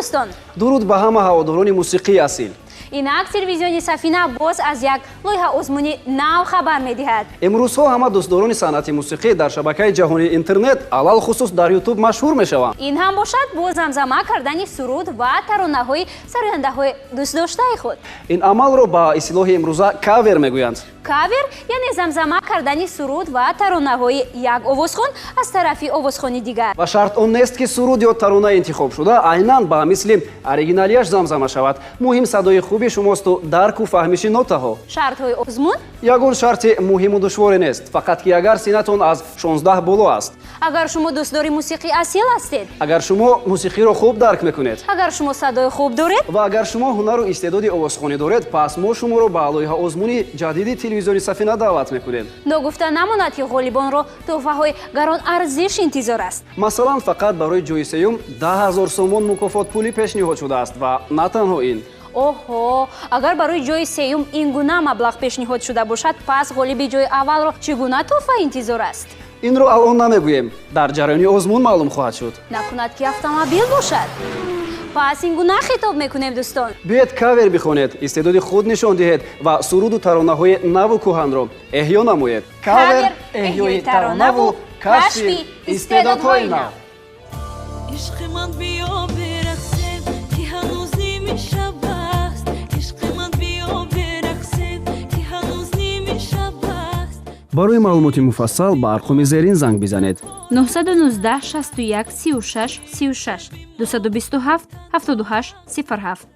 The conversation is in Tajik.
дӯстон. дуруд ба ҳама ҳаводорони мусиқии асил. Инак телевизиони Сафина боз аз як лоиҳа озмуни нав хабар медиҳад. имрӯзҳо ҳама дӯстдорони санъати мусиқӣ дар шабакаи ҷаҳонии интернет алал хусус дар ютуб машҳур мешаванд. ин ҳам бошад бо замзама кардани суруд ва таронаҳои сарояндаҳои дӯстдоштаи худ. ин амалро ба истлоҳи имрӯза кавер мегӯянд. Кавер яъне замзама кардани суруд ва таронаҳои як овозхон аз тарафи овозхони дигар. ва шарт он нест ки суруд ё тарона интихоб шуда айнан ба мисли оригиналияш замзама шавад. муҳим садои хуби шумосту дарку фаҳмиши нотаҳо. Шартҳои озмун? ягон шарти муҳиму душворе нест, фақат ки агар синатон аз 16 боло аст. агар шумо дӯстдори мусиқӣ асил ҳастед, агар шумо мусиқиро хуб дарк мекунед, агар шумо садои хуб доред ва агар шумо ҳунару истеъдоди овозхонӣ доред, пас мо шуморо ба лоиҳа озмуни ҷадиди телевизиони Сафина даъват мекунем. ногуфта намонад ки ғолибонро тӯҳфаҳои гаронарзиш интизор аст. масалан фақат барои ҷои сеюм 10 000 сомон мукофот пулӣ пешниҳод шудааст ва на танҳо ин. оҳо, агар барои ҷои сеюм ин гуна маблағ пешниҳод шуда бошад, пас ғолиби ҷои аввалро чӣ гуна тӯҳфа интизор аст? инро алон намегӯем, дар ҷараёни озмун маълум хоҳад шуд. накунад ки автомобил бошад? пас ин гуна хитоб мекунем дӯстон. биед кавер бихонед, истеъдоди худ нишон диҳед ва суруду таронаҳои наву кӯҳанро эҳё намоед. кавер эҳёи таронаву кашфи истеъдодҳои нав. عشق من بیا برقصد که هنوز نیمه شب است عشق من بیا برقصد که هنوز نیمه شب است барои маълумоти муфассал ба арқоми зерин занг бизанед. 919 61 36 36 227 78 07